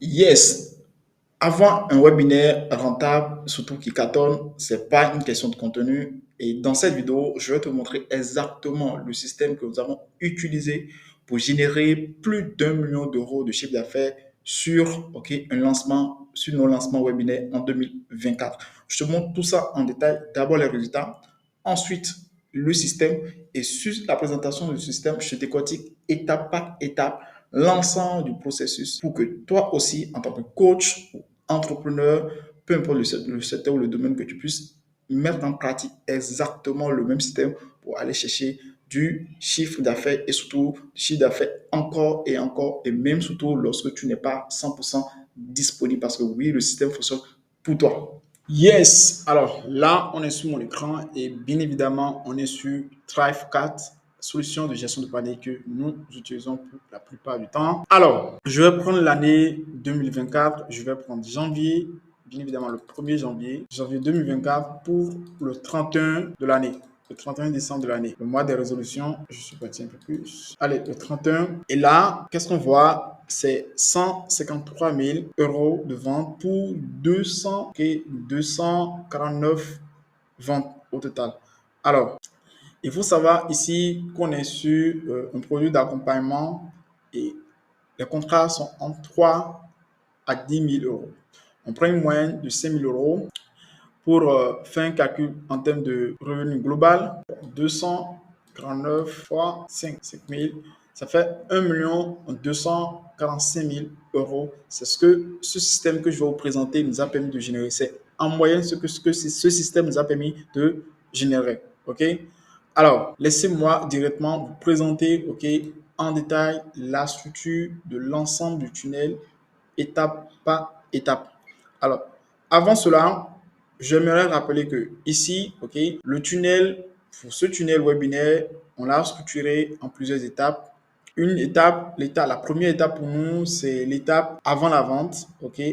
Yes, avoir un webinaire rentable, surtout qui cartonne, c'est pas une question de contenu. Et dans cette vidéo, je vais te montrer exactement le système que nous avons utilisé pour générer plus d'1 million d'euros de chiffre d'affaires sur un lancement, sur nos lancements webinaires en 2024. Je te montre tout ça en détail. D'abord les résultats, ensuite le système et sur la présentation du système, je te décortique étape par étape l'ensemble du processus pour que toi aussi, en tant que coach ou entrepreneur, peu importe le secteur ou le domaine, que tu puisses mettre en pratique exactement le même système pour aller chercher du chiffre d'affaires et surtout du chiffre d'affaires encore et encore et même surtout lorsque tu n'es pas 100% disponible parce que oui, le système fonctionne pour toi. Yes, alors là, on est sur mon écran et bien évidemment, on est sur Thrive4, solution de gestion de panier que nous utilisons pour la plupart du temps. Alors, je vais prendre l'année 2024, je vais prendre janvier, bien évidemment le 1er janvier, janvier 2024 pour le 31 de l'année. Le 31 décembre de l'année, le mois des résolutions, je suis parti un peu plus. Allez, le 31. Et là, qu'est-ce qu'on voit? C'est 153 000 euros de vente pour 249 ventes au total. Alors, il faut savoir ici qu'on est sur un produit d'accompagnement et les contrats sont entre 3 à 10 000 euros. On prend une moyenne de 5 000 euros pour faire un calcul en termes de revenu global. 249 fois 5 000, ça fait 1 245 000 euros. C'est ce que ce système que je vais vous présenter nous a permis de générer. C'est en moyenne ce que ce système nous a permis de générer. OK? Alors, laissez-moi directement vous présenter en détail la structure de l'ensemble du tunnel étape par étape. Alors, avant cela, j'aimerais rappeler que ici, le tunnel, pour ce tunnel webinaire, on l'a structuré en plusieurs étapes. Une étape, la première étape pour nous, c'est l'étape avant la vente,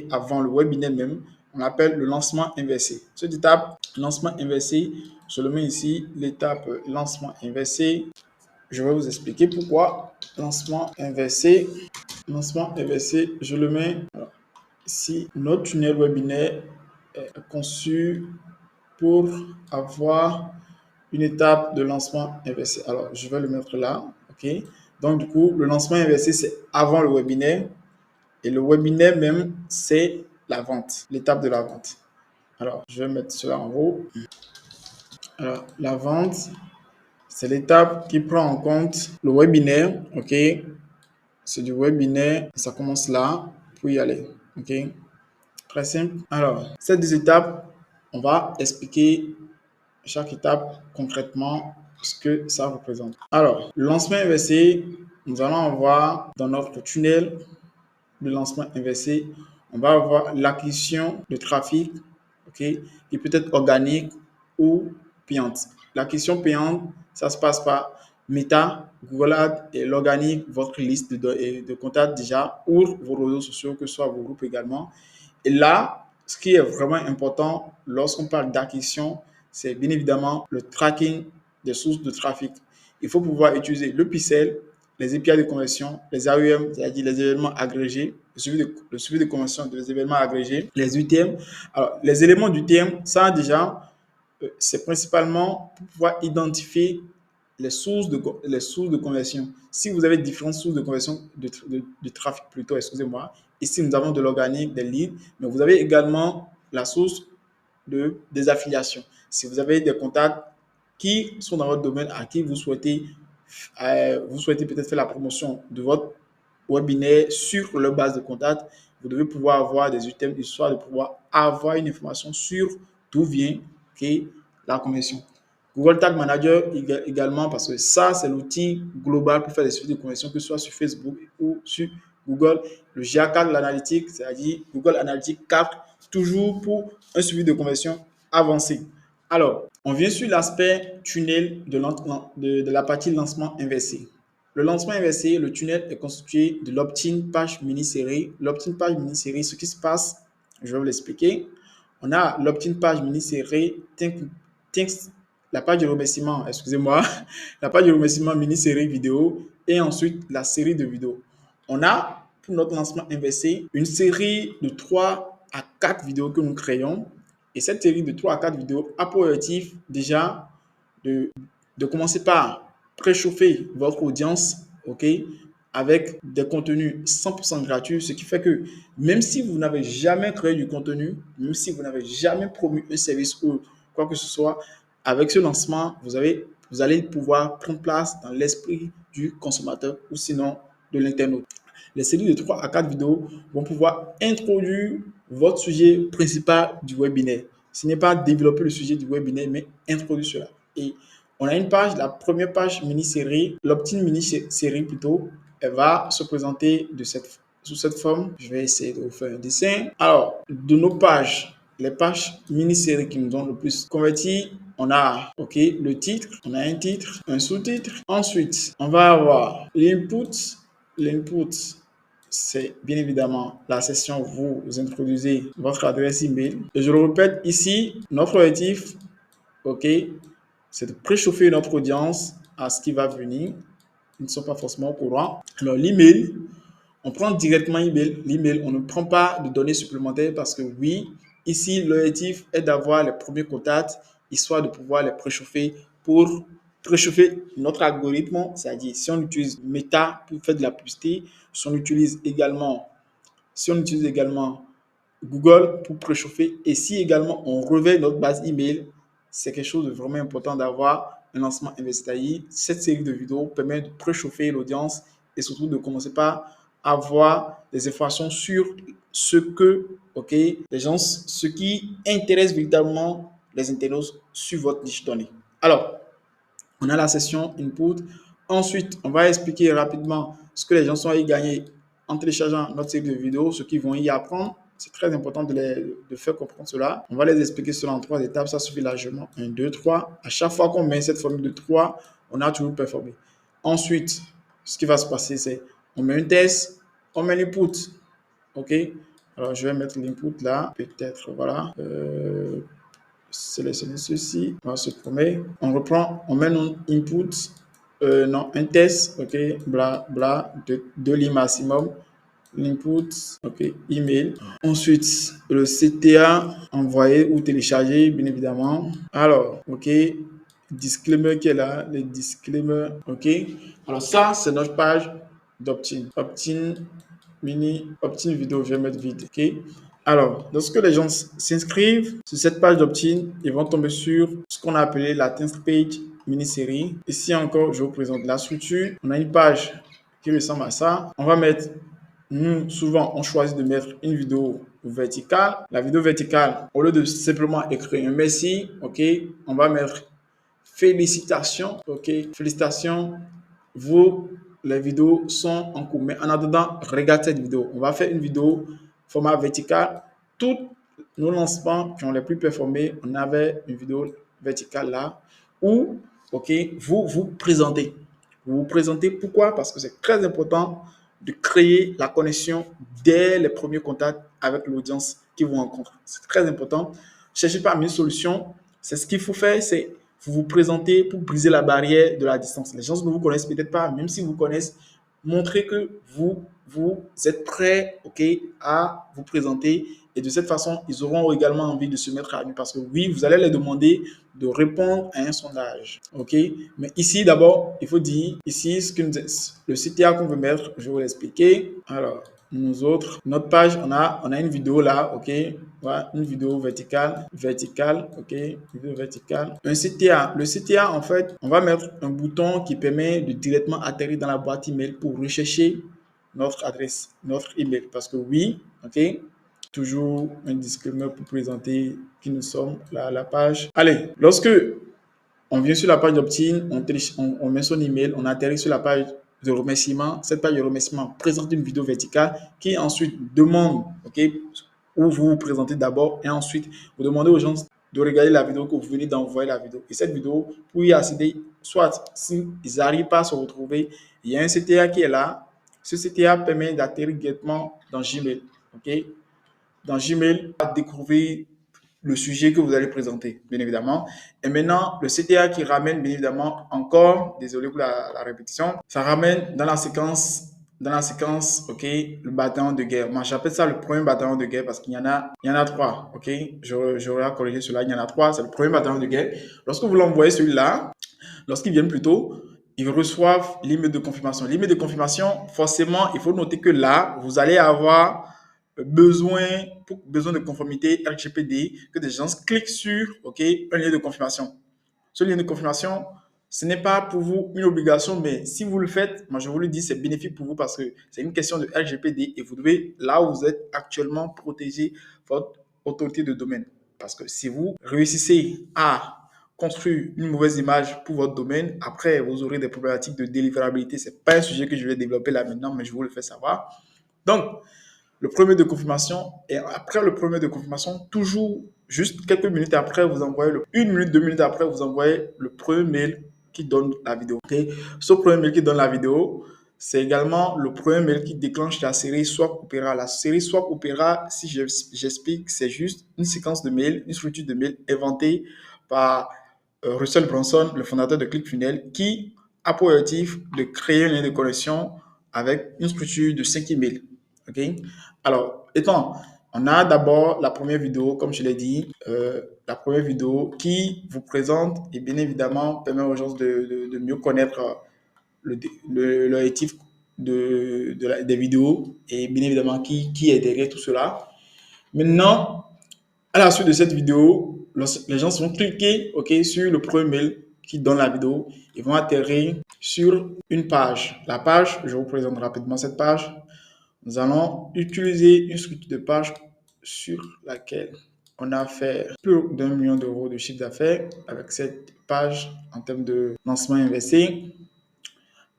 avant le webinaire même. On appelle le lancement inversé. Cette étape, lancement inversé, je le mets ici, l'étape lancement inversé. Je vais vous expliquer pourquoi. Lancement inversé. Lancement inversé, je le mets ici. Notre tunnel webinaire est conçu pour avoir une étape de lancement inversé. Alors, je vais le mettre là. OK. Donc, du coup, le lancement inversé, c'est avant le webinaire. Et le webinaire même, c'est la vente, l'étape de la vente. Alors, je vais mettre cela en haut. Alors, la vente, c'est l'étape qui prend en compte le webinaire. OK. C'est du webinaire. Ça commence là pour y aller. OK. Très simple. Alors, ces deux étapes, on va expliquer chaque étape concrètement ce que ça représente. Alors, le lancement inversé, nous allons avoir dans notre tunnel de lancement inversé, on va avoir l'acquisition de trafic, qui peut être organique ou payante. L'acquisition payante, ça se passe par Meta, Google Ads et l'organique, votre liste de contacts déjà, ou vos réseaux sociaux, que ce soit vos groupes également. Et là, ce qui est vraiment important lorsqu'on parle d'acquisition, c'est bien évidemment le tracking des sources de trafic. Il faut pouvoir utiliser le pixel, les API de conversion, les AEM, c'est-à-dire les événements agrégés, le suivi de conversion des événements agrégés, les UTM. Alors, les éléments d'UTM, ça déjà, c'est principalement pour pouvoir identifier les sources de conversion. Si vous avez différentes sources de conversion de trafic plutôt, excusez-moi, ici nous avons de l'organique, des leads, mais vous avez également la source des affiliations. Si vous avez des contacts qui sont dans votre domaine, à qui vous souhaitez peut-être faire la promotion de votre webinaire sur leur base de contact, vous devez pouvoir avoir des items histoire de pouvoir avoir une information sur d'où vient la conversion. Google Tag Manager également, parce que ça, c'est l'outil global pour faire des suivis de conversion, que ce soit sur Facebook ou sur Google. Le GA4, l'analytique, c'est-à-dire Google Analytics 4, toujours pour un suivi de conversion avancé. Alors, on vient sur l'aspect tunnel de la partie lancement inversé. Le lancement inversé, le tunnel est constitué de l'opt-in page mini-série. L'opt-in page mini-série, ce qui se passe, je vais vous l'expliquer. On a l'opt-in page mini-série, la page de remerciement, excusez-moi, la page de remerciement mini-série vidéo et ensuite la série de vidéos. On a pour notre lancement inversé une série de 3 à 4 vidéos que nous créons. Et cette série de 3 à 4 vidéos a pour objectif déjà de commencer par préchauffer votre audience, ok, avec des contenus 100% gratuits, ce qui fait que même si vous n'avez jamais créé du contenu, même si vous n'avez jamais promu un service ou quoi que ce soit, avec ce lancement, vous allez pouvoir prendre place dans l'esprit du consommateur ou sinon de l'internaute. Les séries de 3 à 4 vidéos vont pouvoir introduire votre sujet principal du webinaire. Ce n'est pas développer le sujet du webinaire, mais introduire cela. Et on a une page, la première page mini-série, l'opt-in mini-série plutôt, elle va se présenter sous cette forme. Je vais essayer de vous faire un dessin. Alors, de nos pages, les pages mini-séries qui nous ont le plus converti, on a le titre, on a un titre, un sous-titre. Ensuite, on va avoir l'input. L'input, c'est bien évidemment la session où vous introduisez votre adresse email. Et je le répète ici, notre objectif, c'est de préchauffer notre audience à ce qui va venir. Ils ne sont pas forcément au courant. Alors, l'email, on prend directement l'email. On ne prend pas de données supplémentaires parce que oui, ici, l'objectif est d'avoir les premiers contacts, histoire de pouvoir les préchauffer pour préchauffer notre algorithme. C'est-à-dire, si on utilise Meta pour faire de la publicité, si on utilise également Google pour préchauffer et si également on revêt notre base email, c'est quelque chose de vraiment important d'avoir un lancement investi. Cette série de vidéos permet de préchauffer l'audience et surtout de commencer par avoir des informations sur ce qui intéresse véritablement les internautes sur votre niche donnée. Alors, on a la session input. Ensuite, on va expliquer rapidement ce que les gens sont allés gagner en téléchargeant notre série de vidéos, ce qu'ils vont y apprendre. C'est très important de faire comprendre cela. On va les expliquer cela en 3 étapes. Ça suffit largement. 1, 2, 3. À chaque fois qu'on met cette formule de 3, on a toujours performé. Ensuite, ce qui va se passer, c'est on met un test, on met l'input. OK? Alors, je vais mettre l'input là. Peut-être, voilà. Sélectionner ceci, on va se promener, on reprend, on met notre input, un test, bla bla, de lignes maximum, l'input, email. Ensuite, le CTA envoyé ou téléchargé, bien évidemment. Alors, disclaimer qui est là, les disclaimers, Alors ça, c'est notre page d'opt-in. Opt-in vidéo, je vais mettre vide, Alors, lorsque les gens s'inscrivent sur cette page d'opt-in, ils vont tomber sur ce qu'on a appelé la test page mini-série. Ici encore, je vous présente la structure. On a une page qui ressemble à ça. On va mettre, souvent, on choisit de mettre une vidéo verticale. La vidéo verticale, au lieu de simplement écrire un merci, on va mettre félicitations, félicitations, les vidéos sont en cours. Mais en attendant, regarde cette vidéo. On va faire une vidéo format vertical. Tous nos lancements qui ont les plus performés, on avait une vidéo verticale là où vous vous présentez. Vous vous présentez. Pourquoi? Parce que c'est très important de créer la connexion dès les premiers contacts avec l'audience qui vous rencontre. C'est très important. Cherchez pas une solution. C'est ce qu'il faut faire, c'est vous vous présentez pour briser la barrière de la distance. Les gens ne vous connaissent peut-être pas, même si vous connaissent, montrez que vous êtes prêt à vous présenter et de cette façon, ils auront également envie de se mettre à nu parce que oui, vous allez les demander de répondre à un sondage. Mais ici, d'abord, il faut dire, ici, le CTA qu'on veut mettre, je vais vous l'expliquer. Alors, nous autres, notre page, on a une vidéo là, voilà, une vidéo verticale, vidéo verticale. Un CTA, le CTA, en fait, on va mettre un bouton qui permet de directement atterrir dans la boîte email pour rechercher notre adresse, notre email. Parce que oui, toujours un disclaimer pour présenter qui nous sommes, la page. Allez, lorsque on vient sur la page d'opt-in, on met son email, on atterrit sur la page de remerciement. Cette page de remerciement présente une vidéo verticale qui ensuite demande, où vous vous présentez d'abord et ensuite vous demandez aux gens de regarder la vidéo que vous venez d'envoyer la vidéo. Et cette vidéo, pour y accéder, soit s'ils n'arrivent pas à se retrouver, il y a un CTA qui est là. Ce CTA permet d'atterrir directement dans Gmail. Dans Gmail, à découvrir le sujet que vous allez présenter, bien évidemment. Et maintenant, le CTA qui ramène, bien évidemment, encore, désolé pour la répétition, ça ramène dans la séquence dans la séquence, ok, le bataillon de guerre. Moi, j'appelle ça le premier bataillon de guerre parce il y en a trois, ok. J'aurais corrigé cela, il y en a trois, c'est le premier bataillon de guerre. Lorsque vous l'envoyez celui-là, lorsqu'ils viennent plus tôt, ils reçoivent l'email de confirmation. L'email de confirmation, forcément, il faut noter que là, vous allez avoir besoin, pour besoin de conformité RGPD, que des gens cliquent sur, ok, un lien de confirmation. Ce lien de confirmation, ce n'est pas pour vous une obligation, mais si vous le faites, moi je vous le dis, c'est bénéfique pour vous parce que c'est une question de RGPD et vous devez, là où vous êtes actuellement, protéger votre autorité de domaine. Parce que si vous réussissez à construire une mauvaise image pour votre domaine, après vous aurez des problématiques de délivrabilité. Ce n'est pas un sujet que je vais développer là maintenant, mais je vous le fais savoir. Donc, le premier de confirmation et après le premier de confirmation, toujours juste quelques minutes après, vous envoyez une minute, 2 minutes après, vous envoyez le premier mail qui donne la vidéo. Okay? Ce premier mail qui donne la vidéo, c'est également le premier mail qui déclenche la série Swap Opera. La série Swap Opera, si j'explique, c'est juste une séquence de mails, une structure de mails inventée par Russell Brunson, le fondateur de ClickFunnels, qui a pour objectif de créer un lien de connexion avec une structure de 5 emails. OK? Alors, on a d'abord la première vidéo, comme je l'ai dit, la première vidéo qui vous présente et bien évidemment permet aux gens de mieux connaître l'objectif des vidéos et bien évidemment qui est derrière tout cela. Maintenant, à la suite de cette vidéo, les gens vont cliquer, ok, sur le premier mail qui donne la vidéo. Ils vont atterrir sur une page. La page, je vous présente rapidement cette page. Nous allons utiliser une structure de page sur laquelle on a fait plus d'1 million d'euros de chiffre d'affaires avec cette page en termes de lancement investi.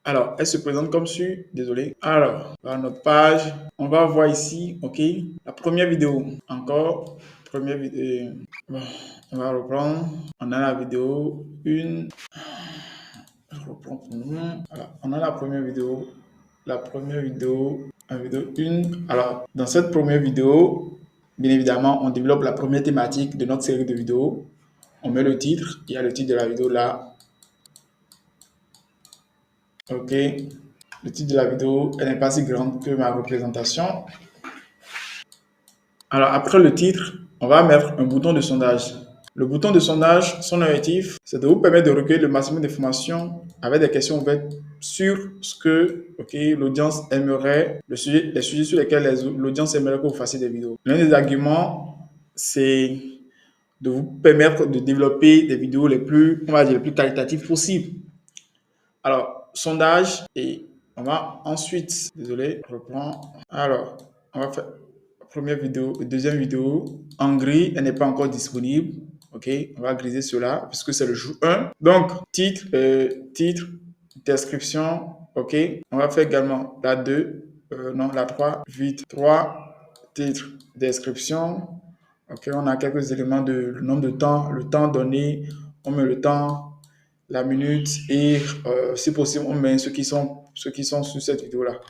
Alors, elle se présente comme suit. Désolé. Alors, dans notre page, on va voir ici, ok, la première vidéo. Encore, première vidéo. Bon, on va reprendre. On a la vidéo 1. Je reprends pour nous. Voilà. On a la première vidéo. La première vidéo, la vidéo 1. Alors, dans cette première vidéo, bien évidemment, on développe la première thématique de notre série de vidéos. On met le titre. Il y a le titre de la vidéo là. Ok. Le titre de la vidéo, elle n'est pas si grande que ma représentation. Alors, après le titre, on va mettre un bouton de sondage. Le bouton de sondage, son objectif, c'est de vous permettre de recueillir le maximum d'informations avec des questions ouvertes sur ce que l'audience aimerait, les sujets sur lesquels l'audience aimerait que vous fassiez des vidéos. L'un des arguments, c'est de vous permettre de développer des vidéos les plus, on va dire, les plus qualitatives possibles. Alors, sondage, et on va ensuite, désolé, je reprends. Alors, on va faire première vidéo, deuxième vidéo. En gris, elle n'est pas encore disponible. OK, on va griser cela puisque c'est le jour 1. Donc, titre, description. OK, on va faire également la 2, non, la 3, vite. 3, titre, description. OK, on a quelques éléments de le nombre de temps, le temps donné. On met le temps, la minute et si possible, on met ceux qui sont sur cette vidéo-là.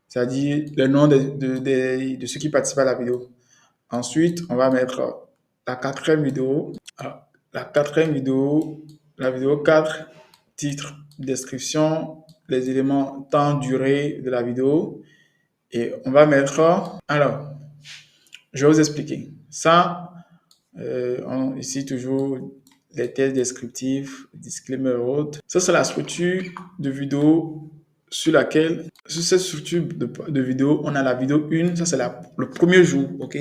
C'est-à-dire le nom de ceux qui participent à la vidéo. Ensuite, on va mettre la quatrième vidéo. Alors, la quatrième vidéo, la vidéo 4, titre, description, les éléments temps, durée de la vidéo. Et on va mettre, alors, je vais vous expliquer. Ça, ici toujours les tests descriptifs, disclaimer autres. Ça, c'est la structure de vidéo sur laquelle, sur cette structure de vidéo, on a la vidéo 1, ça c'est le premier jour, ok?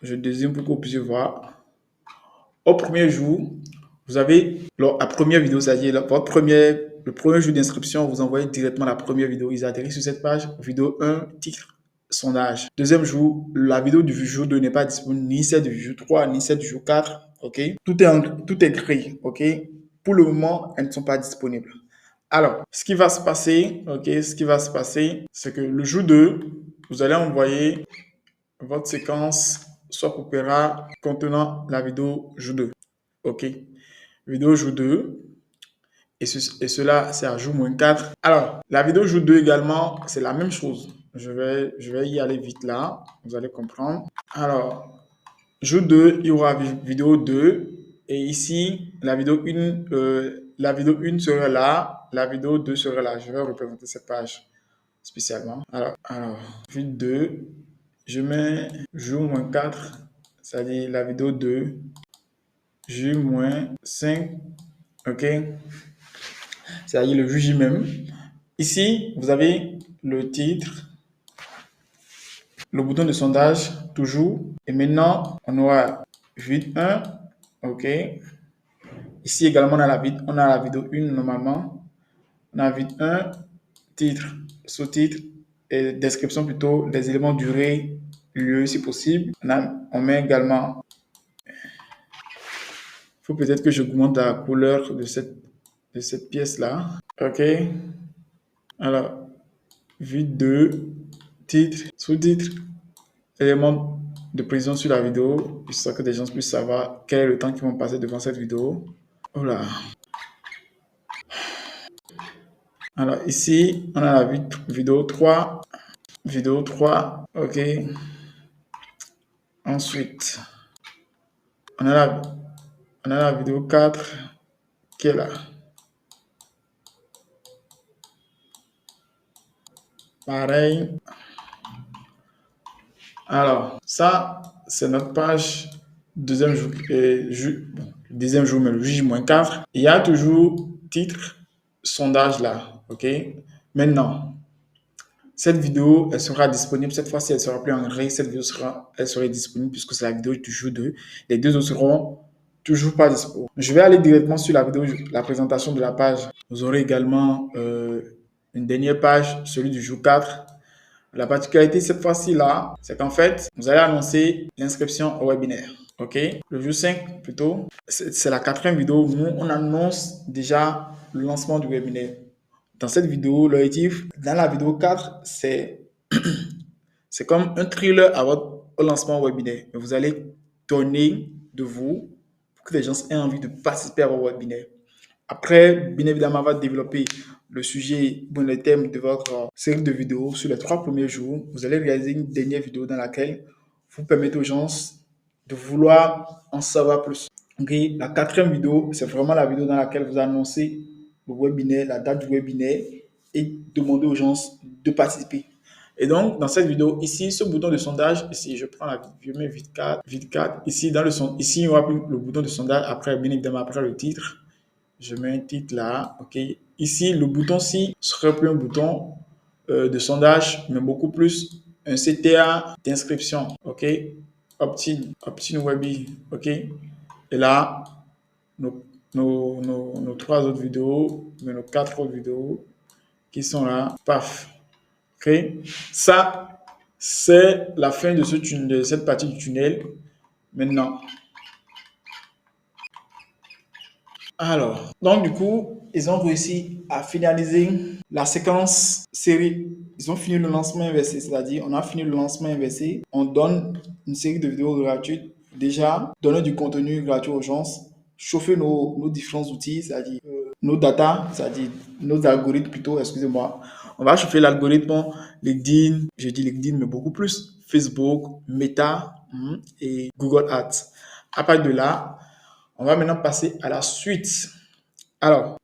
Je désigne pour que vous puissiez voir. Au premier jour, vous avez la première vidéo, c'est-à-dire le premier jour d'inscription, vous envoyez directement la première vidéo. Ils atterrissent sur cette page, vidéo 1, titre, sondage. Deuxième jour, la vidéo du jour 2 n'est pas disponible, ni celle du jour 3, ni celle du jour 4, ok? Tout est gris, ok? Pour le moment, elles ne sont pas disponibles. Alors, ce qui va se passer, ok, c'est que le jour 2, vous allez envoyer votre séquence Swap Opera contenant la vidéo jour 2. Ok, vidéo jour 2. Et cela, c'est à jour -4. Alors, la vidéo jour 2 également, c'est la même chose. Je vais y aller vite là. Vous allez comprendre. Alors, jour 2, il y aura vidéo 2. Et ici, la vidéo 1 serait là. La vidéo 2 serait là. Je vais représenter cette page. spécialement. Alors vue 2, je mets jour-4, c'est-à-dire la vidéo 2, jour-5, ok, c'est-à-dire le jour J même. Ici, vous avez le titre, le bouton de sondage, toujours. Et maintenant, on aura vue 1, ok. Ici également, on a la vidéo 1 normalement. On a vue 1, titre, sous-titre et description plutôt, les éléments durée, lieu si possible. On met également, il faut peut-être que je augmente la couleur de cette pièce-là. OK. Alors, vue 2, titre, sous-titre, éléments de précision sur la vidéo, histoire que les gens puissent savoir quel est le temps qu'ils vont passer devant cette vidéo. Voilà. Alors ici, on a la vidéo 3. Vidéo 3, OK. Ensuite, on a la vidéo 4 qui est là. Pareil. Alors, ça, c'est notre page deuxième jour, deuxième jour, mais le J-4. Il y a toujours titre, sondage là, ok? Maintenant, cette vidéo, elle sera disponible. Cette fois-ci, elle sera plus en gré. Cette vidéo elle sera disponible puisque c'est la vidéo du jour 2. Les deux autres seront toujours pas dispo. Je vais aller directement sur la vidéo, la présentation de la page. Vous aurez également une dernière page, celui du jour 4. La particularité cette fois-ci là, c'est qu'en fait, vous allez annoncer l'inscription au webinaire. OK? Le jour 5 plutôt, c'est la quatrième vidéo. Nous, on annonce déjà le lancement du webinaire. Dans cette vidéo, l'objectif, dans la vidéo 4, c'est comme un thriller au lancement webinaire. Vous allez donner de vous pour que les gens aient envie de participer à votre webinaire. Après, bien évidemment, on va développer le sujet, le thème de votre série de vidéos sur les 3 premiers jours. Vous allez réaliser une dernière vidéo dans laquelle vous permettez aux gens de vouloir en savoir plus. Okay. La quatrième vidéo, c'est vraiment la vidéo dans laquelle vous annoncez le webinaire, la date du webinaire et demandez aux gens de participer. Et donc, dans cette vidéo, ici, ce bouton de sondage, ici, je prends je mets vite 4, ici, ici, il y aura le bouton de sondage, après, bien évidemment, après le titre. Je mets un titre là, ok. Ici, le bouton-ci serait plus un bouton de sondage, mais beaucoup plus un CTA d'inscription, ok. Opt-in Webi, ok. Et là, nos 3 autres vidéos, mais nos 4 autres vidéos qui sont là, paf. Ok. Ça, c'est la fin de cette partie du tunnel. Maintenant, alors, donc du coup, ils ont réussi à finaliser la séquence série. Ils ont fini le lancement inversé, c'est-à-dire on a fini le lancement inversé, on donne une série de vidéos gratuites. Déjà, donner du contenu gratuit aux gens, chauffer nos différents outils, c'est-à-dire nos data, c'est-à-dire nos algorithmes plutôt, excusez-moi. On va chauffer l'algorithme LinkedIn, je dis LinkedIn, mais beaucoup plus, Facebook, Meta et Google Ads. À partir de là, on va maintenant passer à la suite. Alors,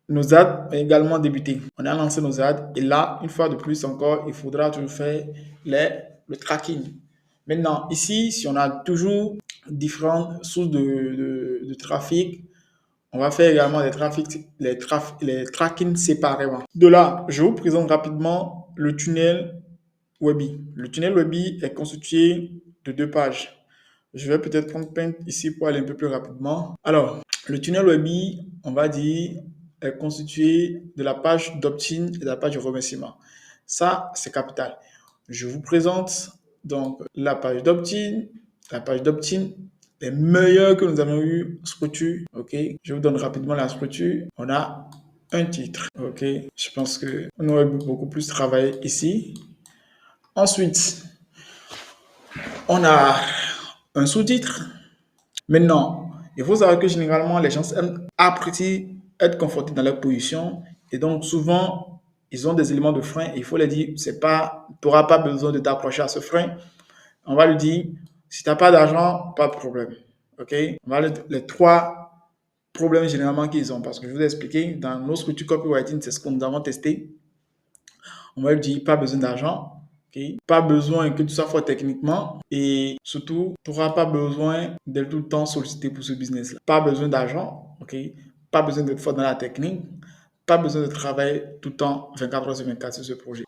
nos ads ont également débuté. On a lancé nos ads et là, une fois de plus encore, il faudra toujours faire le tracking. Maintenant, ici, si on a toujours différentes sources de trafic, on va faire également les tracking séparément. De là, je vous présente rapidement le tunnel Webi. Le tunnel Webi est constitué de 2 pages. Je vais peut-être prendre Paint ici pour aller un peu plus rapidement. Alors, le tunnel Webi, on va dire, est constitué de la page d'opt-in et de la page de remerciement. Ça, c'est capital. Je vous présente donc la page d'opt-in. La page d'opt-in est meilleure que nous avons eu structure. OK. Je vous donne rapidement la structure. On a un titre. OK. Je pense qu'on aurait beaucoup plus travaillé ici. Ensuite, on a un sous-titre. Maintenant, il faut savoir que généralement, les gens apprécient être confortés dans leur position et donc souvent, ils ont des éléments de frein et il faut leur dire, tu n'auras pas besoin de t'approcher à ce frein. On va lui dire, si tu n'as pas d'argent, pas de problème. OK? On va les 3 problèmes généralement qu'ils ont parce que je vous ai expliqué, dans nos structures copywriting, c'est ce que nous avons testé. On va lui dire pas besoin d'argent. Okay? Pas besoin que tu sois fort techniquement et surtout, tu n'auras pas besoin d'être tout le temps sollicité pour ce business-là. Pas besoin d'argent, ok? Pas besoin d'être fort dans la technique, pas besoin de travailler tout le temps 24 heures sur 24 sur ce projet.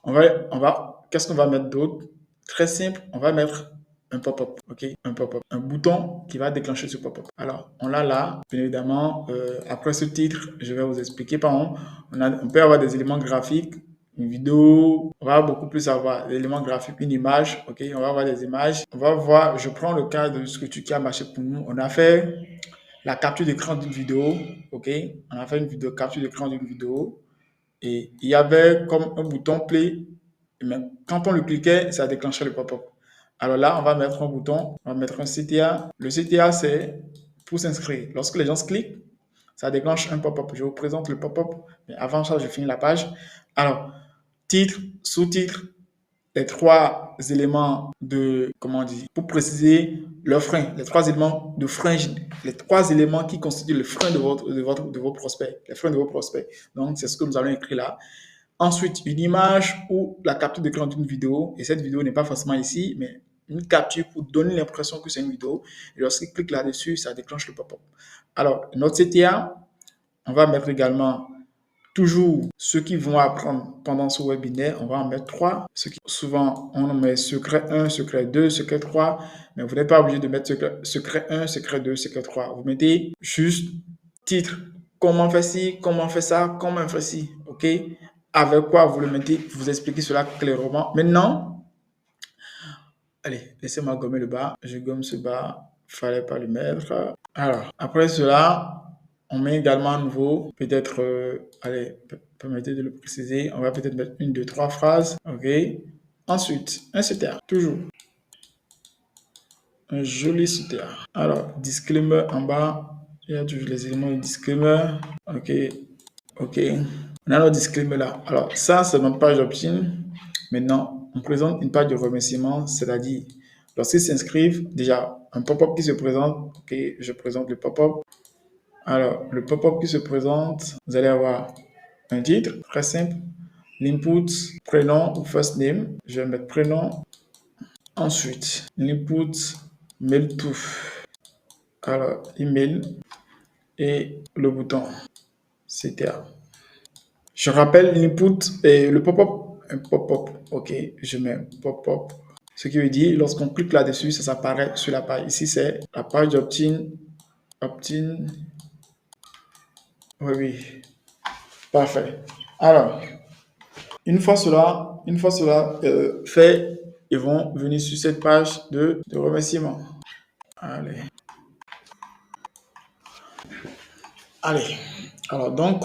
Qu'est-ce qu'on va mettre d'autre? Très simple, on va mettre un pop-up, ok? Un pop-up, un bouton qui va déclencher ce pop-up. Alors, on l'a là, bien évidemment. Après ce titre, je vais vous expliquer. Par exemple, on peut avoir des éléments graphiques, une vidéo, on va beaucoup plus avoir des éléments graphiques, une image, ok? On va avoir des images. On va voir, je prends le cas de ce qui a marché pour nous. On a fait la capture d'écran d'une vidéo, ok? On a fait une vidéo, capture d'écran d'une vidéo et il y avait comme un bouton play. Mais quand on le cliquait, ça déclenchait le pop-up. Alors là, on va mettre un bouton, on va mettre un CTA. Le CTA, c'est pour s'inscrire. Lorsque les gens cliquent, ça déclenche un pop-up. Je vous présente le pop-up, mais avant ça, je finis la page. Alors, titre, sous-titre, les trois éléments de, comment on dit, pour préciser le frein, les trois éléments de frein, les trois éléments qui constituent le frein de vos prospects, les freins de vos prospects. Donc, c'est ce que nous allons écrire là. Ensuite, une image ou la capture d'écran d'une vidéo. Et cette vidéo n'est pas forcément ici, mais une capture pour donner l'impression que c'est une vidéo. Et lorsqu'il clique là-dessus, ça déclenche le pop-up. Alors, notre CTA, on va mettre également toujours ceux qui vont apprendre pendant ce webinaire. On va en mettre 3. Souvent, on en met secret 1, secret 2, secret 3. Mais vous n'êtes pas obligé de mettre secret 1, secret 2, secret 3. Vous mettez juste titre. Comment faire ci, comment faire ça, comment faire ci. OK? Avec quoi vous le mettez, vous expliquez cela clairement. Maintenant, allez, laissez-moi gommer le bas. Je gomme ce bas. Fallait pas le mettre. Alors, après cela, on met également à nouveau, peut-être, allez, permettez de le préciser. On va peut-être mettre 1, 2, 3 phrases. OK. Ensuite, un CTA, toujours. Un joli CTA. Alors, disclaimer en bas. Il y a toujours les éléments de disclaimer. OK. OK. On a notre disclaimer là. Alors, ça, c'est notre page opt-in. Maintenant, on présente une page de remerciement, c'est-à-dire, lorsqu'ils s'inscrivent, déjà, un pop-up qui se présente. OK, je présente le pop-up. Alors, le pop-up qui se présente, vous allez avoir un titre, très simple. L'input, prénom ou first name. Je vais mettre prénom. Ensuite, l'input, mail to. Alors, email et le bouton CTA. Je rappelle l'input et le pop-up, un pop-up, ok, je mets pop-up. Ce qui veut dire, lorsqu'on clique là-dessus, ça s'apparaît sur la page. Ici, c'est la page opt-in, opt-in. Oui, parfait. Alors, une fois cela fait, ils vont venir sur cette page de remerciement. Allez. Alors donc,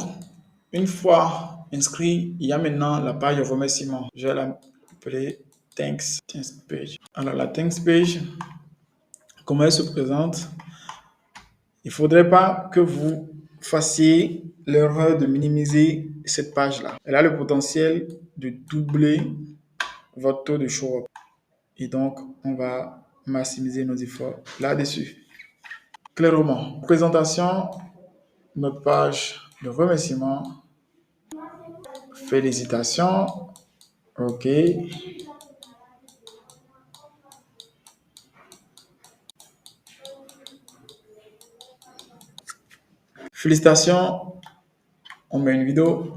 une fois inscrit, il y a maintenant la page de remerciement. Je vais l'appeler Thanks page. Alors la Thanks page, comment elle se présente? Il ne faudrait pas que vous fassiez l'erreur de minimiser cette page-là. Elle a le potentiel de doubler votre taux de show-up. Et donc, on va maximiser nos efforts là-dessus. Clairement, présentation, notre page de remerciement. Félicitations. OK. Félicitations. On met une vidéo.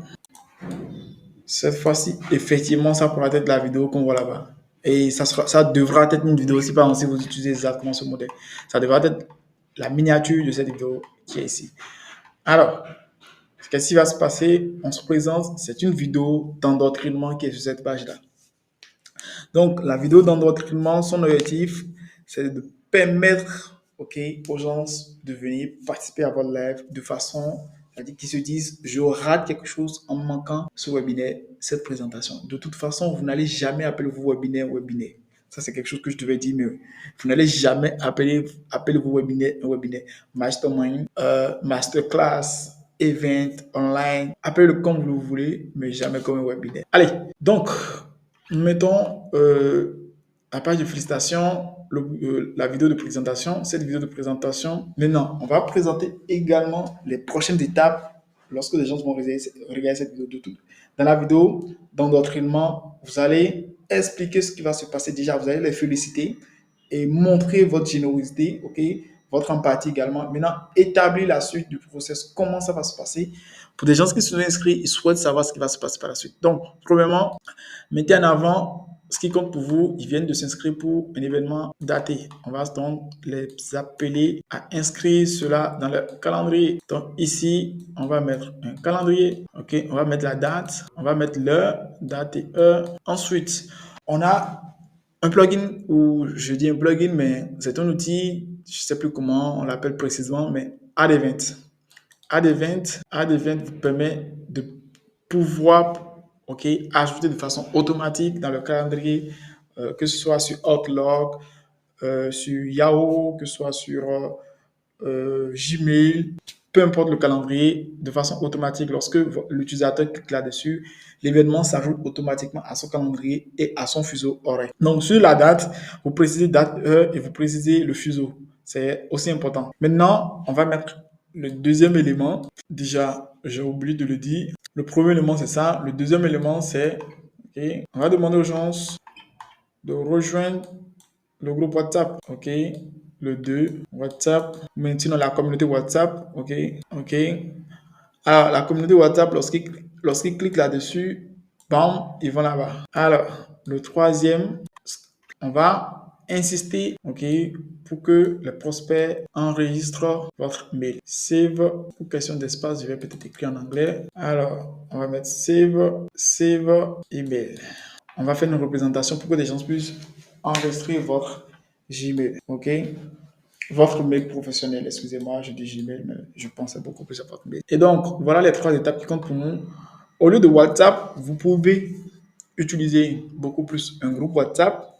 Cette fois-ci, effectivement, ça pourra être la vidéo qu'on voit là-bas. Et ça devra être une vidéo aussi, par exemple, si vous utilisez exactement ce modèle. Ça devra être la miniature de cette vidéo qui est ici. Alors, qu'est-ce qui va se passer? On se présente, c'est une vidéo d'endoctrinement qui est sur cette page-là. Donc, la vidéo d'endoctrinement, son objectif, c'est de permettre aux gens de venir participer à votre live de façon, c'est-à-dire qu'ils se disent, je rate quelque chose en manquant ce webinaire, cette présentation. De toute façon, vous n'allez jamais appeler vos webinaires webinaire. Ça, c'est quelque chose que je devais dire mieux. Vous n'allez jamais appeler vos webinaires un webinaire. Mastermind, masterclass, event, online. Appelez-le comme vous le voulez, mais jamais comme un webinaire. Allez, donc, mettons la page de félicitations, la vidéo de présentation, cette vidéo de présentation. Maintenant, on va présenter également les prochaines étapes lorsque les gens vont regarder cette vidéo de tout. Dans la vidéo d'endoctrinement, vous allez expliquer ce qui va se passer déjà. Vous allez les féliciter et montrer votre générosité, ok, votre empathie également. Maintenant, établir la suite du process, comment ça va se passer. Pour des gens qui sont inscrits, ils souhaitent savoir ce qui va se passer par la suite. Donc, premièrement, mettez en avant ce qui compte pour vous. Ils viennent de s'inscrire pour un événement daté. On va donc les appeler à inscrire cela dans le calendrier. Donc ici, on va mettre un calendrier. OK, on va mettre la date, on va mettre l'heure, date et heure. Ensuite, on a un plugin, ou je dis un plugin, mais c'est un outil, je ne sais plus comment on l'appelle précisément, mais Add Event. Add Event vous permet de pouvoir, ok, ajouter de façon automatique dans le calendrier, que ce soit sur Outlook, sur Yahoo, que ce soit sur Gmail, peu importe le calendrier, de façon automatique. Lorsque l'utilisateur clique là-dessus, l'événement s'ajoute automatiquement à son calendrier et à son fuseau horaire. Donc, sur la date, vous précisez date, heure et vous précisez le fuseau. C'est aussi important. Maintenant, on va mettre le deuxième élément. Déjà, j'ai oublié de le dire. Le premier élément, c'est ça. Le deuxième élément, c'est, okay, on va demander aux gens de rejoindre le groupe WhatsApp, ok. Le 2, WhatsApp. Maintenant, la communauté WhatsApp, ok. Ok. Alors, la communauté WhatsApp, lorsqu'ils cliquent là-dessus, bam, ils vont là-bas. Alors, le troisième, on va insister, ok, pour que les prospects enregistrent votre mail. Save, pour question d'espace, je vais peut-être écrire en anglais. Alors, on va mettre save email. On va faire une représentation pour que les gens puissent enregistrer votre Gmail, ok? Votre mail professionnel, excusez-moi, je dis Gmail, mais je pensais beaucoup plus à votre mail. Et donc, voilà les 3 étapes qui comptent pour nous. Au lieu de WhatsApp, vous pouvez utiliser beaucoup plus un groupe WhatsApp.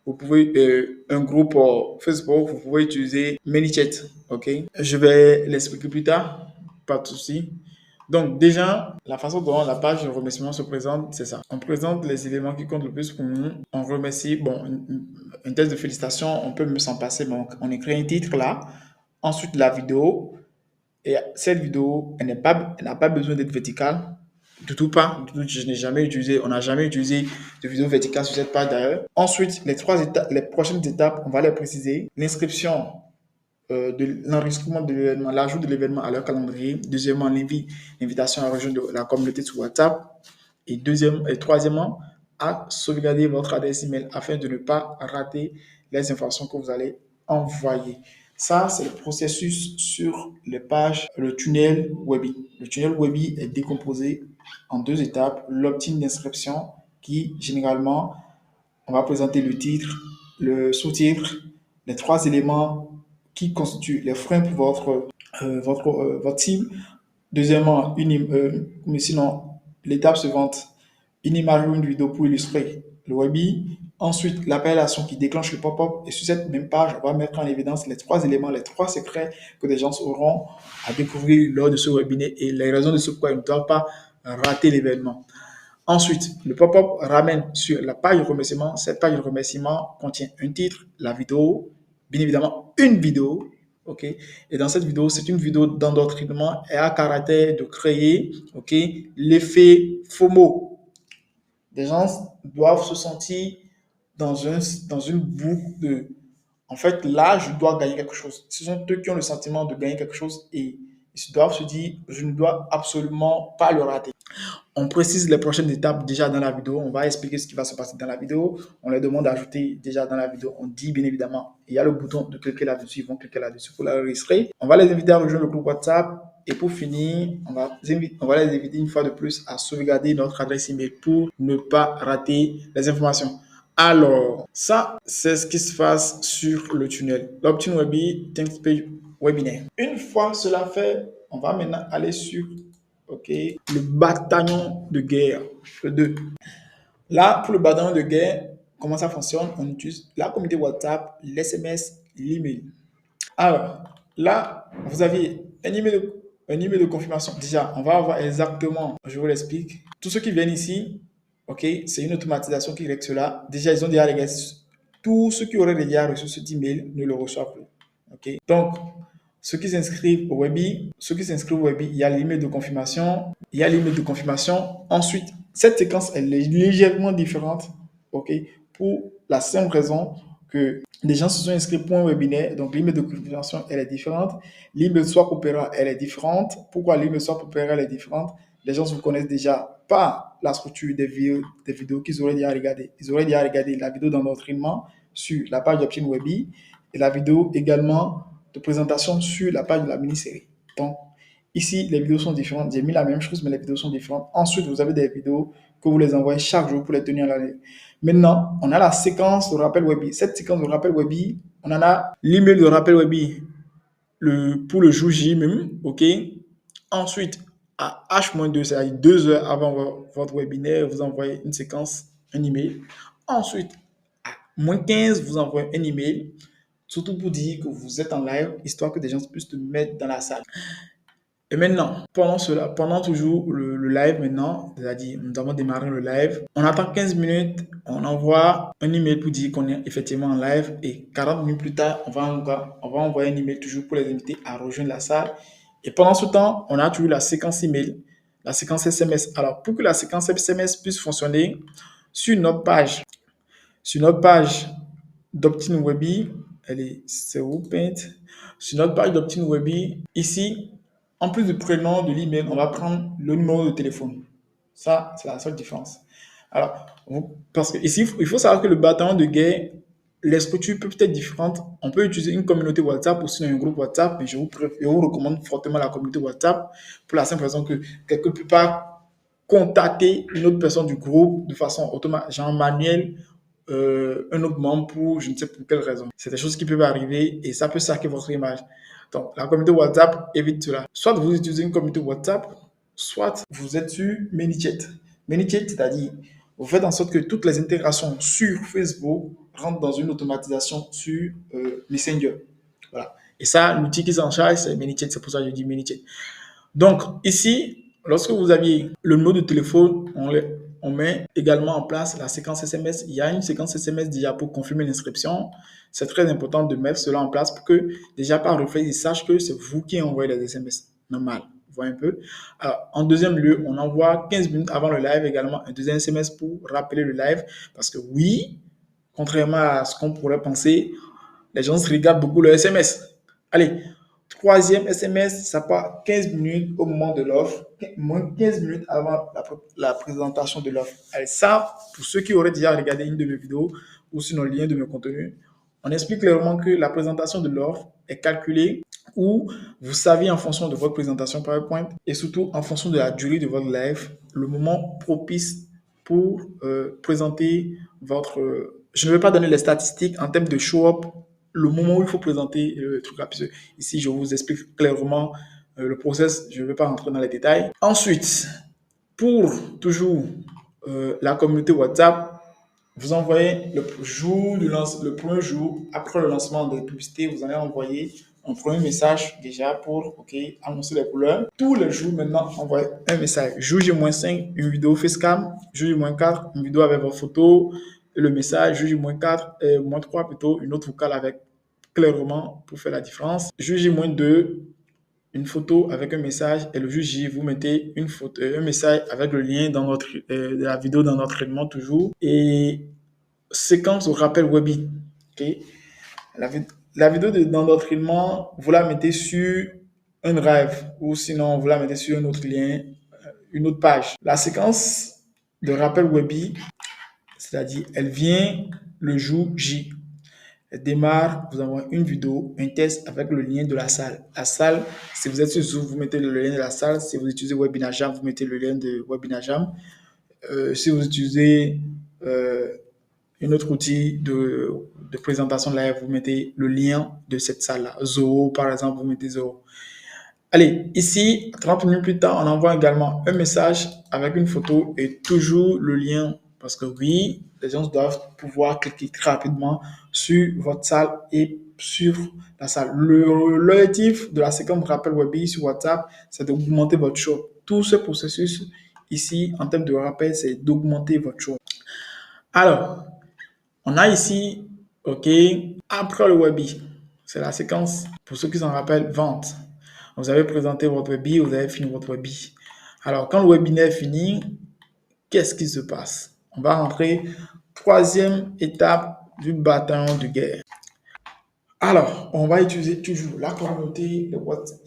Vous pouvez, un groupe Facebook, vous pouvez utiliser ManyChat, ok? Je vais l'expliquer plus tard, pas de souci. Donc, déjà, la façon dont la page de remerciement se présente, c'est ça. On présente les éléments qui comptent le plus pour nous. On remercie, bon, un test de félicitations, on peut même s'en passer, mais on écrit un titre là. Ensuite, la vidéo. Et cette vidéo, elle n'a pas besoin d'être verticale. Du tout pas. Je n'ai jamais utilisé, on n'a jamais utilisé de vidéo verticale sur cette page d'ailleurs. Ensuite, les prochaines étapes, on va les préciser. L'inscription de l'enregistrement de l'événement, l'ajout de l'événement à leur calendrier. Deuxièmement, l'invitation à rejoindre la communauté sur WhatsApp. Et troisièmement, à sauvegarder votre adresse email afin de ne pas rater les informations que vous allez envoyer. Ça, c'est le processus sur les pages, le tunnel Webi. Le tunnel Webi est décomposé en 2 étapes. L'opt-in d'inscription qui, généralement, on va présenter le titre, le sous-titre, les 3 éléments qui constituent les freins pour votre cible. Deuxièmement, mais sinon, l'étape suivante, une image ou une vidéo pour illustrer le Webi. Ensuite, l'appellation qui déclenche le pop-up. Et sur cette même page, on va mettre en évidence les 3 éléments, les 3 secrets que les gens auront à découvrir lors de ce webinaire et les raisons de ce pourquoi ils ne doivent pas rater l'événement. Ensuite, le pop-up ramène sur la page de remerciement. Cette page de remerciement contient un titre, la vidéo, bien évidemment une vidéo. OK? Et dans cette vidéo, c'est une vidéo d'endoctrinement et à caractère de créer, OK, l'effet FOMO. Les gens doivent se sentir dans une boucle de, en fait, là, je dois gagner quelque chose. Ce sont eux qui ont le sentiment de gagner quelque chose et ils doivent se dire, je ne dois absolument pas le rater. On précise les prochaines étapes déjà dans la vidéo. On va expliquer ce qui va se passer dans la vidéo. On leur demande d'ajouter déjà dans la vidéo. On dit bien évidemment, il y a le bouton de cliquer là-dessus. Ils vont cliquer là-dessus pour l'enregistrer. On va les inviter à rejoindre le groupe WhatsApp. Et pour finir, on va les inviter une fois de plus à sauvegarder notre adresse email pour ne pas rater les informations. Alors, ça, c'est ce qui se passe sur le tunnel. L'Opt-in Webi, Thanks Page Webinaire. Une fois cela fait, on va maintenant aller sur le bataillon de guerre, le 2. Là, pour le bataillon de guerre, comment ça fonctionne? On utilise la communauté WhatsApp, l'SMS, l'email. Alors, là, vous avez un email de confirmation. Déjà, on va avoir exactement, je vous l'explique. Tous ceux qui viennent ici, ok, c'est une automatisation qui règle cela. Déjà, ils ont déjà regardé. Tous ceux qui auraient déjà reçu cet email ne le reçoivent plus. Ok, donc, ceux qui s'inscrivent au Webi, il y a l'email de confirmation. Il y a l'email de confirmation. Ensuite, Cette séquence, elle est légèrement différente, ok, pour la simple raison que les gens se sont inscrits pour un webinaire, donc l'email de confirmation, elle est différente. L'email Swap Opera, elle est différente. Pourquoi l'email Swap Opera, elle est différente? Les gens se connaissent déjà pas la structure des vidéos qu'ils auraient déjà regardées. Ils auraient déjà regardé la vidéo d'entraînement sur la page d'Option Webby et la vidéo également de présentation sur la page de la mini-série. Donc, ici, les vidéos sont différentes. J'ai mis la même chose, mais les vidéos sont différentes. Ensuite, vous avez des vidéos que vous les envoyez chaque jour pour les tenir à l'année. Maintenant, on a la séquence de rappel Webby. Cette séquence de rappel Webby, on en a l'email de rappel Webby pour le jour J même, ok? Ensuite, à H-2, c'est-à-dire 2 heures avant votre webinaire, vous envoyez une séquence, un email. Ensuite, à -15, vous envoyez un email, surtout pour dire que vous êtes en live, histoire que des gens puissent te mettre dans la salle. Et maintenant, pendant toujours le live maintenant, c'est-à-dire nous avons démarré le live, on attend 15 minutes, on envoie un email pour dire qu'on est effectivement en live et 40 minutes plus tard, on va envoyer un email toujours pour les inviter à rejoindre la salle. Et pendant ce temps, on a toujours la séquence email, la séquence SMS. Alors, pour que la séquence SMS puisse fonctionner sur notre page d'Optin Webby, c'est où Paint? Sur notre page d'Optin Webby, ici, en plus du prénom de l'email, on va prendre le numéro de téléphone. Ça, c'est la seule différence. Alors, parce que ici, il faut savoir que le bataillon de guerre, les structures peuvent être différentes. On peut utiliser une communauté WhatsApp ou sinon un groupe WhatsApp, mais je vous recommande fortement la communauté WhatsApp pour la simple raison que quelqu'un ne peut pas contacter une autre personne du groupe de façon automatique, genre manuelle, un autre membre pour je ne sais pour quelle raison. C'est des choses qui peuvent arriver et ça peut saquer votre image. Donc, la communauté WhatsApp évite cela. Soit vous utilisez une communauté WhatsApp, soit vous êtes sur ManyChat. ManyChat, c'est-à-dire, vous faites en sorte que toutes les intégrations sur Facebook rentrent dans une automatisation sur Messenger. Voilà. Et ça, l'outil qui s'en charge, c'est ManyChat. C'est pour ça que je dis ManyChat. Donc, ici, lorsque vous aviez le numéro de téléphone, on met également en place la séquence SMS. Il y a une séquence SMS déjà pour confirmer l'inscription. C'est très important de mettre cela en place pour que, déjà par réflexe, ils sachent que c'est vous qui envoyez les SMS. Normal. Vous voyez un peu. Alors, en deuxième lieu, on envoie 15 minutes avant le live également un deuxième SMS pour rappeler le live. Parce que oui, contrairement à ce qu'on pourrait penser, les gens se regardent beaucoup le SMS. Allez, troisième SMS, ça part 15 minutes au moment de l'offre, moins 15 minutes avant la présentation de l'offre. Allez, ça, pour ceux qui auraient déjà regardé une de mes vidéos ou sinon le lien de mes contenus, on explique clairement que la présentation de l'offre est calculée où vous savez en fonction de votre présentation PowerPoint et surtout en fonction de la durée de votre live, le moment propice pour présenter votre... je ne vais pas donner les statistiques en termes de show-up, le moment où il faut présenter le truc là. Ici, je vous explique clairement le process. Je ne vais pas rentrer dans les détails. Ensuite, pour toujours la communauté WhatsApp, vous envoyez le premier jour, après le lancement des publicités, vous allez envoyer un premier message déjà pour annoncer les couleurs. Tous les jours, maintenant, envoyez un message. Jour J-5, une vidéo facecam. Jour J-4, une vidéo avec vos photos. Et le message, jour J-4, -3 plutôt, une autre vocale avec clairement pour faire la différence. Jour J-2, une photo avec un message et le jour J, vous mettez une photo, un message avec le lien dans de la vidéo dans notre traitement toujours. Et séquence au rappel Webby. Okay? La vidéo dans notre traitement, vous la mettez sur un drive ou sinon vous la mettez sur un autre lien, une autre page. La séquence de rappel Webby, c'est-à-dire elle vient le jour J. Elle démarre, vous envoie une vidéo, un test avec le lien de la salle. La salle, si vous êtes sur Zoom, vous mettez le lien de la salle. Si vous utilisez Webinar Jam, vous mettez le lien de Webinar Jam. Si vous utilisez un autre outil de présentation live, vous mettez le lien de cette salle-là. Zoho, par exemple, vous mettez Zoho. Allez, ici, 30 minutes plus tard, on envoie également un message avec une photo et toujours le lien. Parce que oui, les gens doivent pouvoir cliquer très rapidement sur votre salle et sur la salle. L'objectif de la séquence de rappel Webby sur WhatsApp, c'est d'augmenter votre show. Tout ce processus ici, en termes de rappel, c'est d'augmenter votre show. Alors, on a ici, après le Webby, c'est la séquence, pour ceux qui s'en rappellent, vente. Vous avez présenté votre Webby, vous avez fini votre Webby. Alors, quand le webinaire est fini, qu'est-ce qui se passe? On va rentrer troisième étape du bataillon de guerre. Alors, on va utiliser toujours la communauté,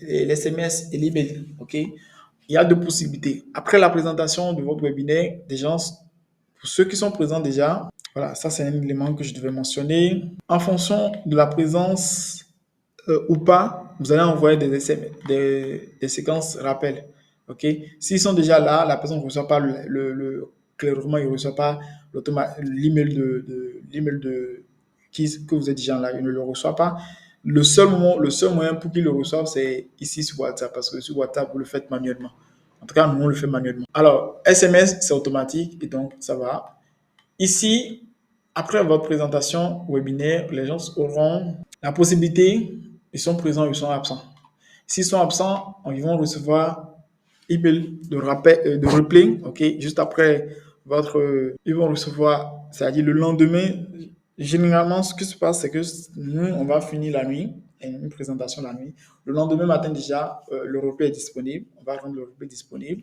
les SMS et l'email. OK? Il y a deux possibilités. Après la présentation de votre webinaire, des gens, pour ceux qui sont présents déjà, voilà, ça c'est un élément que je devais mentionner. En fonction de la présence ou pas, vous allez envoyer des SMS, des séquences rappels. OK? S'ils sont déjà là, la personne ne reçoit pas clairement, il ne reçoit pas l'email que vous êtes déjà là, il ne le reçoit pas. Le seul moyen pour qu'il le reçoive, c'est ici sur WhatsApp, parce que sur WhatsApp, vous le faites manuellement. En tout cas, nous, on le fait manuellement. Alors, SMS, c'est automatique et donc ça va. Ici, après votre présentation webinaire, les gens auront la possibilité, ils sont présents, ils sont absents. S'ils sont absents, ils vont recevoir email de rappel, de replay, ok, juste après ils vont recevoir, c'est-à-dire le lendemain. Généralement, ce qui se passe, c'est que nous, on va finir la nuit, une présentation la nuit. Le lendemain matin, déjà, le replay est disponible. On va rendre le replay disponible.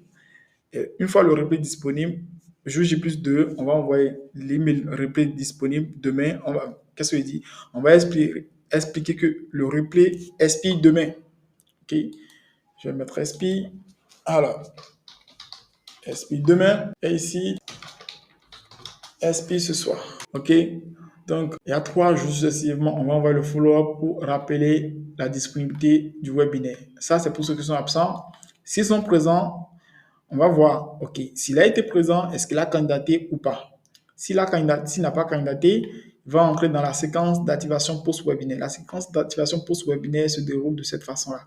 Et une fois le replay disponible, jour J+2, on va envoyer l'email replay disponible demain. Qu'est-ce qu'il dit? On va expliquer que le replay expire demain. Ok? Je vais mettre expire. Alors, expire demain. Et ici, expire ce soir. OK? Donc, il y a 3 jours successivement, on va envoyer le follow-up pour rappeler la disponibilité du webinaire. Ça, c'est pour ceux qui sont absents. S'ils sont présents, on va voir, OK, s'il a été présent, est-ce qu'il a candidaté ou pas? S'il n'a pas candidaté, il va entrer dans la séquence d'activation post-webinaire. La séquence d'activation post-webinaire se déroule de cette façon-là.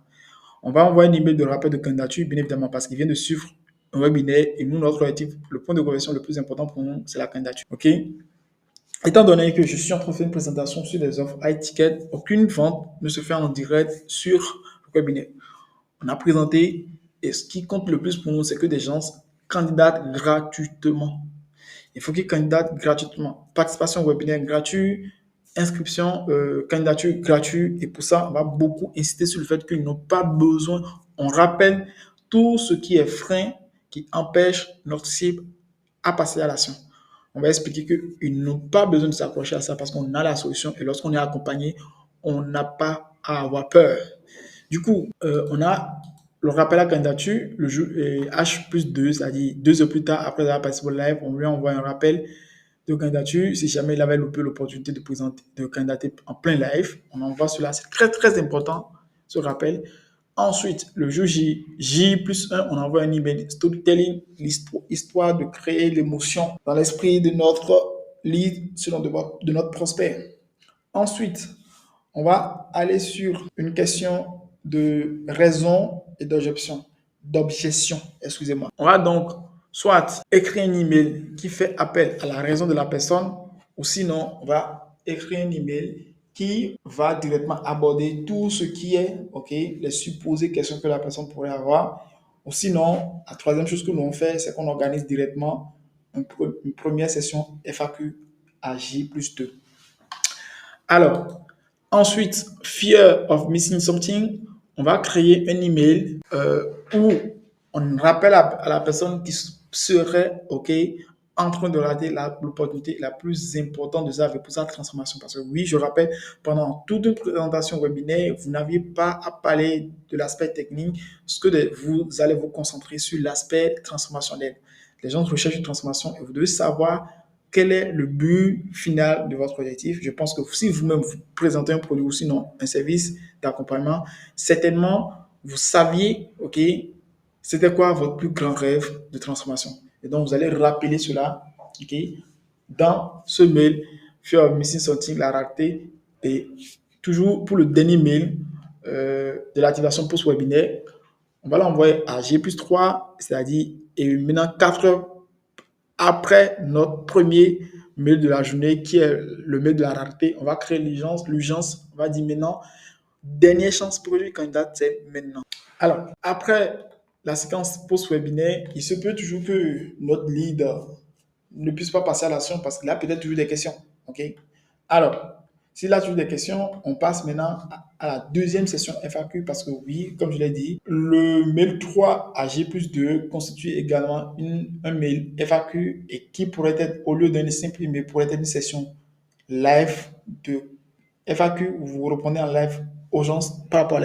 On va envoyer un email de rappel de candidature, bien évidemment, parce qu'il vient de suivre un webinaire et nous, notre objectif, le point de conversion le plus important pour nous, c'est la candidature. OK? Étant donné que je suis en train de faire une présentation sur des offres high ticket, aucune vente ne se fait en direct sur le webinaire. On a présenté et ce qui compte le plus pour nous, c'est que des gens candidatent gratuitement. Il faut qu'ils candidatent gratuitement. Participation au webinaire gratuit, inscription, candidature gratuite. Et pour ça, on va beaucoup insister sur le fait qu'ils n'ont pas besoin. On rappelle tout ce qui est frein qui empêche notre cible à passer à l'action. On va expliquer qu'ils n'ont pas besoin de s'accrocher à ça parce qu'on a la solution et lorsqu'on est accompagné, on n'a pas à avoir peur. Du coup, on a le rappel à candidature, le jour H+2, c'est-à-dire 2 heures plus tard, après avoir passé au live, on lui envoie un rappel de candidature. Si jamais il avait loupé l'opportunité de candidater en plein live, on envoie cela. C'est très, très important, ce rappel. Ensuite, le jour J+1, on envoie un email storytelling, histoire de créer l'émotion dans l'esprit de notre lead, de notre prospect. Ensuite, on va aller sur une question de raison et d'objection, excusez-moi. On va donc soit écrire un email qui fait appel à la raison de la personne, ou sinon, on va écrire un email qui va directement aborder tout ce qui est, OK, les supposées questions que la personne pourrait avoir. Ou sinon, la troisième chose que nous on fait, c'est qu'on organise directement une première session FAQ à J+2. Alors, ensuite, fear of missing something, on va créer un email où on rappelle à la personne qui serait en train de rater l'opportunité la plus importante de pour sa transformation. Parce que oui, je rappelle, pendant toute une présentation webinaire, vous n'aviez pas à parler de l'aspect technique, parce que vous allez vous concentrer sur l'aspect transformationnel. Les gens recherchent une transformation et vous devez savoir quel est le but final de votre objectif. Je pense que si vous-même vous présentez un produit ou sinon un service d'accompagnement, certainement, vous saviez, OK, c'était quoi votre plus grand rêve de transformation. Et donc, vous allez rappeler cela, OK, dans ce mail, Fear of Missing Something, la rareté, et toujours pour le dernier mail de l'activation post-webinaire, on va l'envoyer à J+3, c'est-à-dire, et maintenant 4 heures après notre premier mail de la journée, qui est le mail de la rareté. On va créer l'urgence, on va dire maintenant, dernière chance pour lui candidat, c'est maintenant. Alors, après la séquence post-webinaire, il se peut toujours que notre lead ne puisse pas passer à l'action parce qu'il a peut-être toujours des questions. OK? Alors, Si là, tu as des questions, on passe maintenant à la deuxième session FAQ parce que oui, comme je l'ai dit, le mail 3 à G plus 2 constitue également un mail FAQ et qui pourrait être, au lieu d'un simple email, pourrait être une session live de FAQ où vous répondez en live aux gens par rapport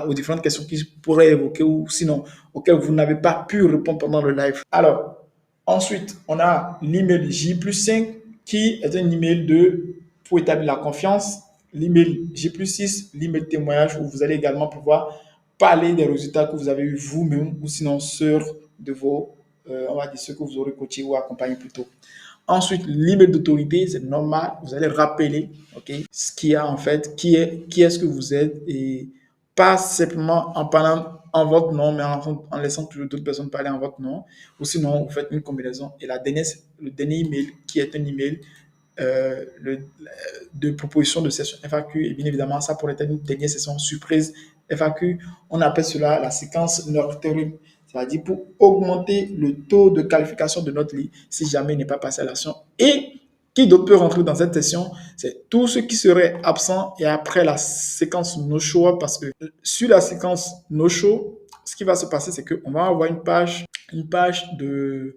aux différentes questions qu'ils pourraient évoquer ou sinon auxquelles vous n'avez pas pu répondre pendant le live. Alors, ensuite, on a l'email J plus 5 qui est un email pour établir la confiance. L'email J plus 6, l'email témoignage où vous allez également pouvoir parler des résultats que vous avez eu vous-même ou sinon sur de vos, on va dire ceux que vous aurez coaché ou accompagné plus tôt. Ensuite, l'email d'autorité, c'est normal. Vous allez rappeler, ok, ce qu'il y a en fait, qui est-ce que vous êtes et pas simplement en parlant en votre nom, mais en laissant toujours d'autres personnes parler en votre nom. Ou sinon, vous faites une combinaison. Et le dernier email, qui est un email de proposition de session FAQ, et bien évidemment, ça pourrait être une dernière session surprise FAQ. On appelle cela la séquence nurturing. C'est-à-dire pour augmenter le taux de qualification de notre lit si jamais il n'est pas passé à l'action. Et qui d'autre peut rentrer dans cette session? C'est tous ceux qui seraient absents et après la séquence no-show, parce que sur la séquence no-show, ce qui va se passer, c'est qu'on va avoir une page de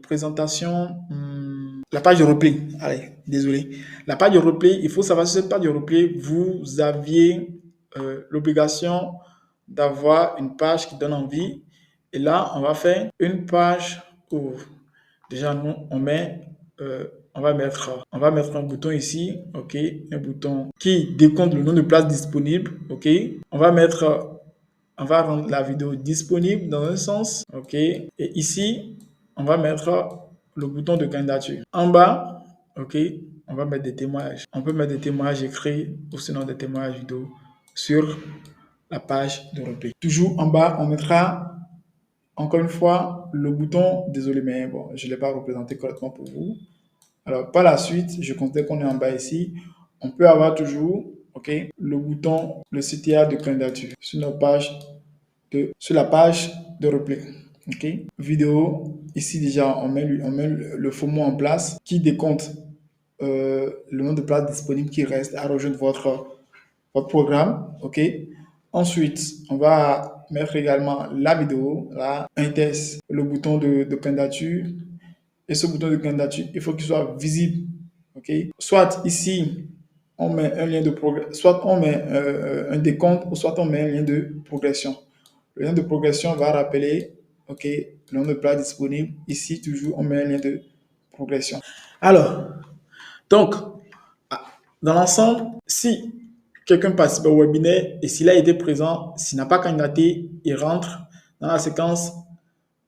présentation, la page de replay. Allez, désolé. La page de replay, il faut savoir sur cette page de replay, vous aviez l'obligation d'avoir une page qui donne envie. Et là, on va faire une page où déjà nous, on va mettre un bouton ici, ok, un bouton qui décompte le nombre de places disponibles, ok. On va rendre la vidéo disponible dans un sens, ok. Et ici, on va mettre le bouton de candidature. En bas, ok, on va mettre des témoignages. On peut mettre des témoignages écrits ou sinon des témoignages vidéo sur la page de replay. Toujours en bas, on mettra encore une fois le bouton, désolé, mais bon, je ne l'ai pas représenté correctement pour vous. Alors, par la suite, je considère qu'on est en bas ici. On peut avoir toujours, ok, le bouton, le CTA de candidature sur sur la page de replay. Ok, vidéo. Ici déjà, on met le FOMO en place qui décompte le nombre de places disponibles qui restent à rejoindre votre programme. Ok. Ensuite, on va mettre également la vidéo, là, un test, le bouton de candidature. Et ce bouton de candidature, il faut qu'il soit visible. Ok. Soit ici, on met un lien de progression, soit on met un décompte, ou soit on met un lien de progression. Le lien de progression va rappeler, ok, le nombre de places disponibles. Ici, toujours, on met un lien de progression. Alors, donc, dans l'ensemble, si quelqu'un participe au webinaire et s'il a été présent, s'il n'a pas candidaté, il rentre dans la séquence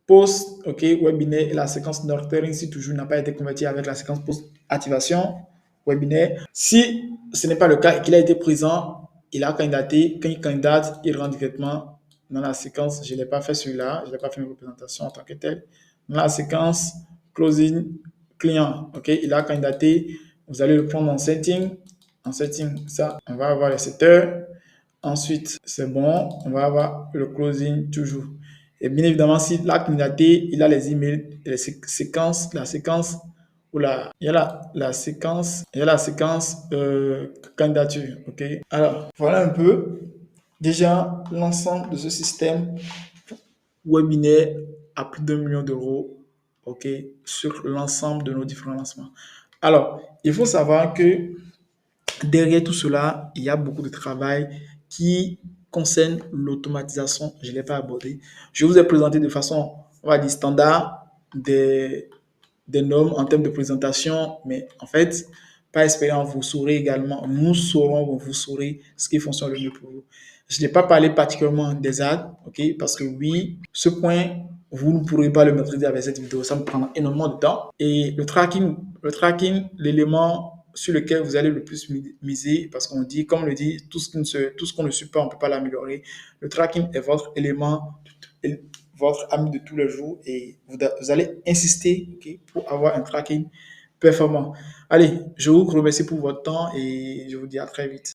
post, ok, webinaire et la séquence nurturing si toujours n'a pas été converti avec la séquence post-activation webinaire. Si ce n'est pas le cas et qu'il a été présent, il a candidaté. Quand il candidate, il rentre directement dans la séquence. Je ne l'ai pas fait celui-là, je n'ai pas fait une représentation en tant que tel. Dans la séquence closing client, ok, il a candidaté. Vous allez le prendre en setting. En setting, ça, on va avoir les setters. Ensuite, c'est bon, on va avoir le closing toujours. Et bien évidemment, si la candidaté, il a les emails, les séquences, la séquence, il y a la séquence candidature. Ok. Alors, voilà un peu déjà l'ensemble de ce système webinaire à plus d'1 million d'euros, ok, sur l'ensemble de nos différents lancements. Alors, il faut savoir que derrière tout cela, il y a beaucoup de travail qui concerne l'automatisation. Je ne l'ai pas abordé. Je vous ai présenté de façon, on va dire, standard des normes en termes de présentation, mais en fait, par expérience, vous saurez également, vous saurez ce qui fonctionne le mieux pour vous. Je n'ai pas parlé particulièrement des ads, ok, parce que oui, ce point, vous ne pourrez pas le maîtriser avec cette vidéo, ça me prend énormément de temps. Et le tracking, l'élément sur lequel vous allez le plus miser, parce qu'on dit, comme on le dit, tout ce qu'on ne suit pas, on ne peut pas l'améliorer. Le tracking est votre élément, votre ami de tous les jours et vous allez insister, okay, pour avoir un tracking performant. Allez, je vous remercie pour votre temps et je vous dis à très vite.